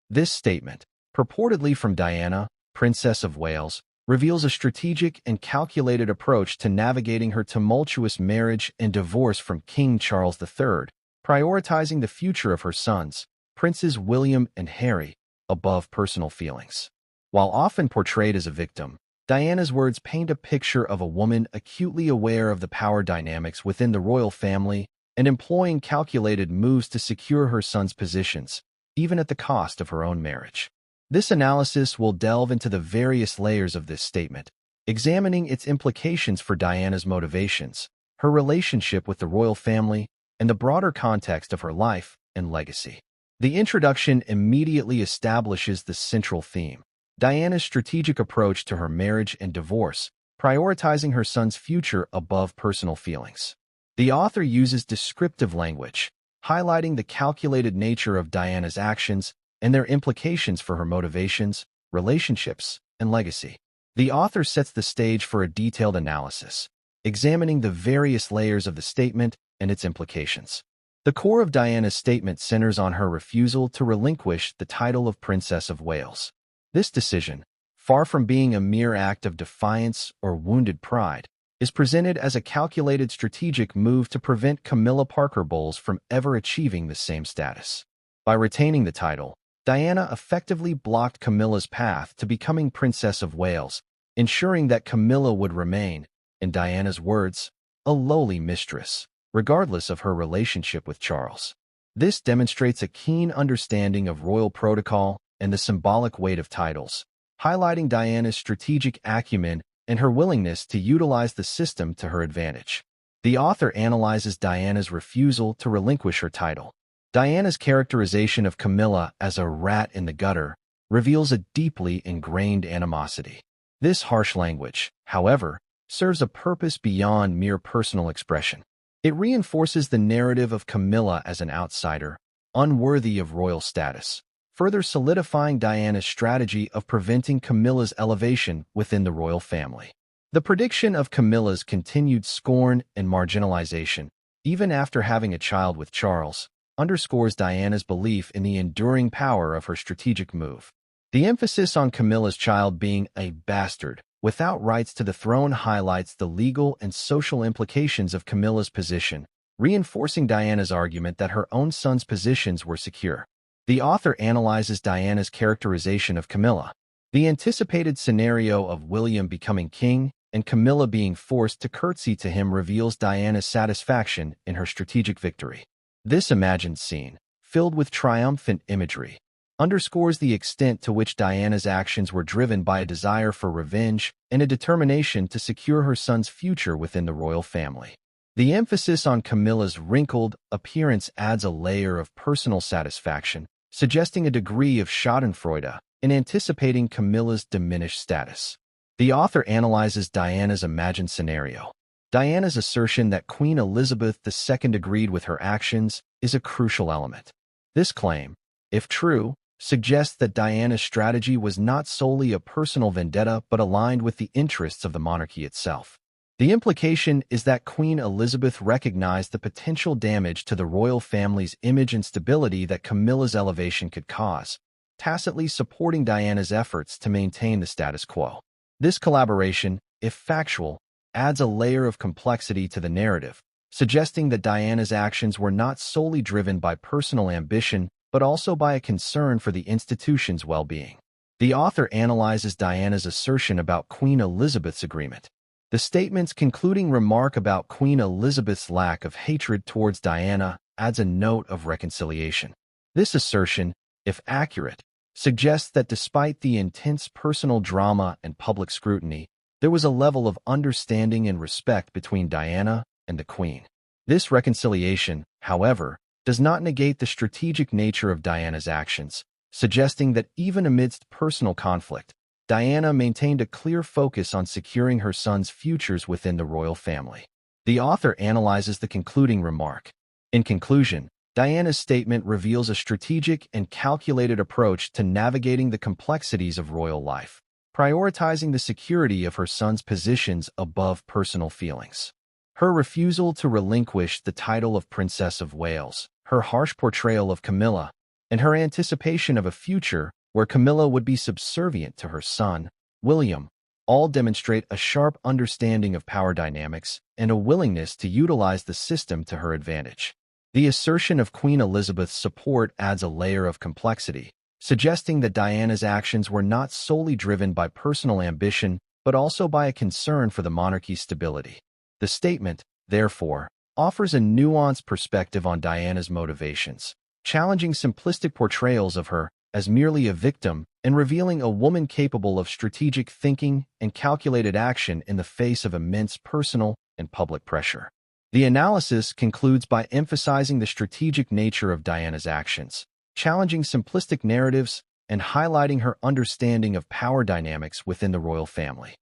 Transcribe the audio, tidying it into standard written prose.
This statement, purportedly from Diana, Princess of Wales, reveals a strategic and calculated approach to navigating her tumultuous marriage and divorce from King Charles III, prioritizing the future of her sons, Princes William and Harry, above personal feelings. While often portrayed as a victim, Diana's words paint a picture of a woman acutely aware of the power dynamics within the royal family and employing calculated moves to secure her sons' positions, even at the cost of her own marriage. This analysis will delve into the various layers of this statement, examining its implications for Diana's motivations, her relationship with the royal family, and the broader context of her life and legacy. The introduction immediately establishes the central theme: Diana's strategic approach to her marriage and divorce, prioritizing her son's future above personal feelings. The author uses descriptive language, highlighting the calculated nature of Diana's actions and their implications for her motivations, relationships, and legacy. The author sets the stage for a detailed analysis, examining the various layers of the statement and its implications. The core of Diana's statement centers on her refusal to relinquish the title of Princess of Wales. This decision, far from being a mere act of defiance or wounded pride, is presented as a calculated strategic move to prevent Camilla Parker Bowles from ever achieving the same status. By retaining the title, Diana effectively blocked Camilla's path to becoming Princess of Wales, ensuring that Camilla would remain, in Diana's words, a lowly mistress, regardless of her relationship with Charles. This demonstrates a keen understanding of royal protocol and the symbolic weight of titles, highlighting Diana's strategic acumen and her willingness to utilize the system to her advantage. The author analyzes Diana's refusal to relinquish her title. Diana's characterization of Camilla as a rat in the gutter reveals a deeply ingrained animosity. This harsh language, however, serves a purpose beyond mere personal expression. It reinforces the narrative of Camilla as an outsider, unworthy of royal status, further solidifying Diana's strategy of preventing Camilla's elevation within the royal family. The prediction of Camilla's continued scorn and marginalization, even after having a child with Charles, underscores Diana's belief in the enduring power of her strategic move. The emphasis on Camilla's child being a bastard without rights to the throne highlights the legal and social implications of Camilla's position, reinforcing Diana's argument that her own son's positions were secure. The author analyzes Diana's characterization of Camilla. The anticipated scenario of William becoming king and Camilla being forced to curtsy to him reveals Diana's satisfaction in her strategic victory. This imagined scene, filled with triumphant imagery, underscores the extent to which Diana's actions were driven by a desire for revenge and a determination to secure her son's future within the royal family. The emphasis on Camilla's wrinkled appearance adds a layer of personal satisfaction, suggesting a degree of schadenfreude in anticipating Camilla's diminished status. The author analyzes Diana's imagined scenario. Diana's assertion that Queen Elizabeth II agreed with her actions is a crucial element. This claim, if true, suggests that Diana's strategy was not solely a personal vendetta but aligned with the interests of the monarchy itself. The implication is that Queen Elizabeth recognized the potential damage to the royal family's image and stability that Camilla's elevation could cause, tacitly supporting Diana's efforts to maintain the status quo. This collaboration, if factual, adds a layer of complexity to the narrative, suggesting that Diana's actions were not solely driven by personal ambition but also by a concern for the institution's well-being. The author analyzes Diana's assertion about Queen Elizabeth's agreement. The statement's concluding remark about Queen Elizabeth's lack of hatred towards Diana adds a note of reconciliation. This assertion, if accurate, suggests that despite the intense personal drama and public scrutiny, there was a level of understanding and respect between Diana and the Queen. This reconciliation, however, does not negate the strategic nature of Diana's actions, suggesting that even amidst personal conflict, Diana maintained a clear focus on securing her son's futures within the royal family. The author analyzes the concluding remark. In conclusion, Diana's statement reveals a strategic and calculated approach to navigating the complexities of royal life, prioritizing the security of her son's positions above personal feelings. Her refusal to relinquish the title of Princess of Wales, her harsh portrayal of Camilla, and her anticipation of a future where Camilla would be subservient to her son, William, all demonstrate a sharp understanding of power dynamics and a willingness to utilize the system to her advantage. The assertion of Queen Elizabeth's support adds a layer of complexity, suggesting that Diana's actions were not solely driven by personal ambition but also by a concern for the monarchy's stability. The statement, therefore, offers a nuanced perspective on Diana's motivations, challenging simplistic portrayals of her as merely a victim and revealing a woman capable of strategic thinking and calculated action in the face of immense personal and public pressure. The analysis concludes by emphasizing the strategic nature of Diana's actions, challenging simplistic narratives, and highlighting her understanding of power dynamics within the royal family.